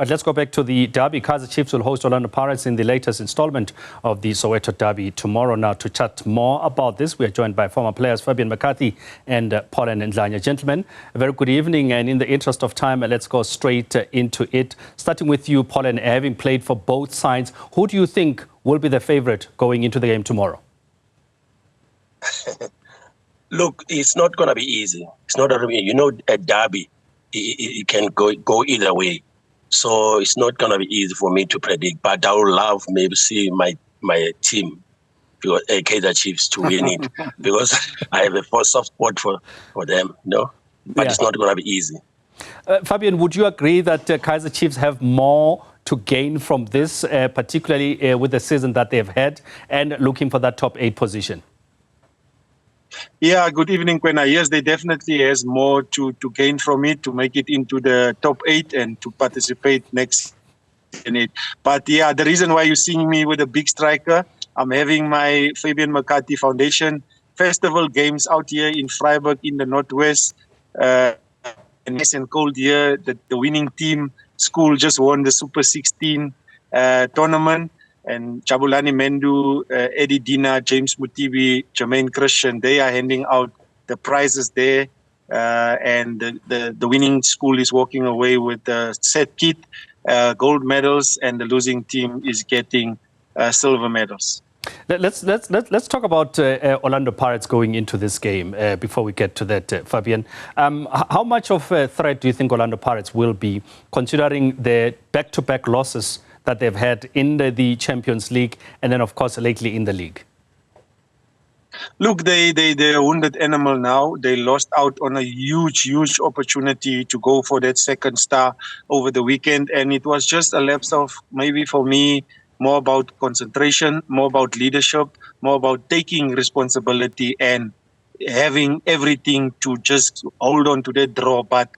But let's go back to the derby. Kaizer Chiefs will host Orlando Pirates in the latest installment of the Soweto Derby tomorrow. Now, to chat more about this, we are joined by former players Fabian, McCarthy and Pollen and Ndlanya. Gentlemen, a very good evening. And in the interest of time, let's go straight into it. Starting with you, Pollen, having played for both sides, who do you think will be the favorite going into the game tomorrow? Look, it's not going to be easy. It's not going to be, a derby, it can go either way. So it's not going to be easy for me to predict, but I would love maybe see my team, Kaizer Chiefs, to win it because I have a soft spot for them, But It's not going to be easy. Fabian, would you agree that Kaizer Chiefs have more to gain from this, particularly with the season that they've had and looking for that top 8 position? Yeah, good evening, Kwena. Yes, they definitely has more to gain from it, to make it into the top 8 and to participate next in it. But yeah, the reason why you're seeing me with a big striker, I'm having my Fabian McCarthy Foundation Festival games out here in Vryburg in the Northwest. Nice and cold here. The winning team, school, just won the Super 16 tournament. And Jabulani Mendu, Eddie Dina, James Mutibi, Jermaine Christian, they are handing out the prizes there. And the winning school is walking away with a set kit, gold medals, and the losing team is getting silver medals. Let's talk about Orlando Pirates going into this game before we get to that, Fabian. How much of a threat do you think Orlando Pirates will be, considering the back-to-back losses that they've had in the Champions League and then, of course, lately in the league? Look, they're a wounded animal now. They lost out on a huge opportunity to go for that second star over the weekend. And it was just a lapse of, maybe for me, more about concentration, more about leadership, more about taking responsibility and having everything to just hold on to that draw. But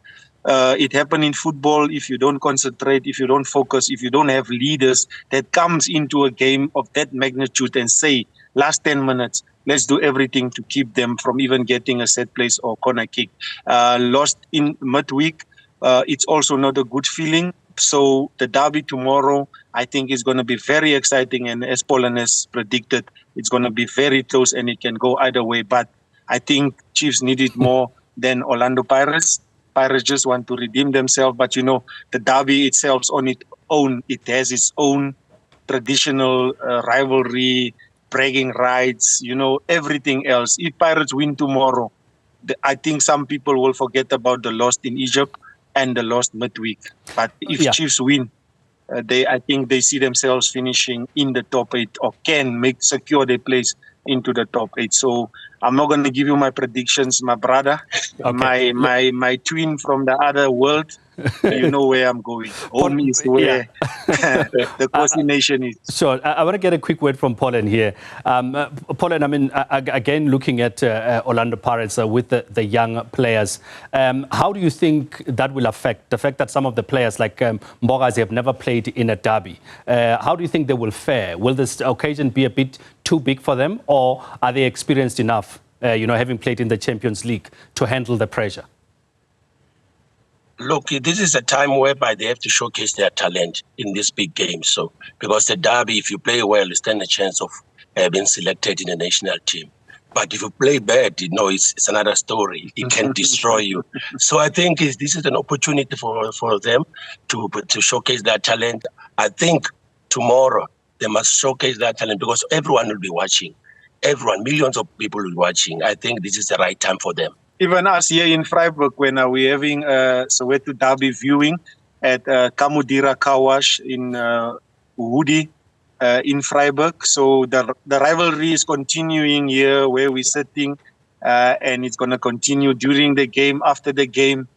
it happened in football. If you don't concentrate, if you don't focus, if you don't have leaders that comes into a game of that magnitude and say, last 10 minutes, let's do everything to keep them from even getting a set place or corner kick. Lost in midweek, it's also not a good feeling. So the derby tomorrow, I think, is going to be very exciting. And as Pollen has predicted, it's going to be very close and it can go either way. But I think Chiefs need it more than Orlando Pirates. Pirates just want to redeem themselves. But, the derby itself on its own, it has its own traditional rivalry, bragging rights, everything else. If Pirates win tomorrow, I think some people will forget about the loss in Egypt and the loss midweek. But if Chiefs win, I think they see themselves finishing in the top 8 or can secure their place into the top 8. So I'm not going to give you my predictions, my brother, okay. my twin from the other world. You know where I'm going. Home is where the Kosi Nation is. Sure. I want to get a quick word from Pollen here. Pollen, I mean, again, looking at Orlando Pirates with the young players, how do you think that will affect the fact that some of the players like Mbogazi have never played in a derby? How do you think they will fare? Will this occasion be a bit too big for them, or are they experienced enough, having played in the Champions League, to handle the pressure? Look, this is a time whereby they have to showcase their talent in this big game. So, because the derby, if you play well, you stand a chance of being selected in the national team. But if you play bad, it's another story. It can destroy you. So I think this is an opportunity for them to showcase their talent. I think tomorrow they must showcase their talent because everyone will be watching. Everyone, millions of people will be watching. I think this is the right time for them. Even us here in Vryburg, when we're having a Soweto Derby viewing at Kamudira Car Wash in Woody in Vryburg. So the rivalry is continuing here where we're sitting, and it's going to continue during the game, after the game,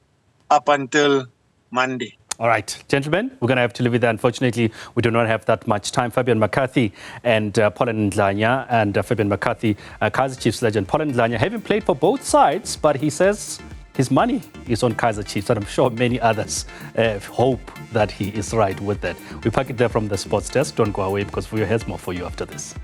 up until Monday. All right, gentlemen, we're going to have to leave it there. Unfortunately, we do not have that much time. Fabian McCarthy and Pollen Ndlanya, and Fabian McCarthy, Kaizer Chiefs legend. Pollen Ndlanya having played for both sides, but he says his money is on Kaizer Chiefs, and I'm sure many others hope that he is right with that. We pack it there from the sports desk. Don't go away because we have more for you after this.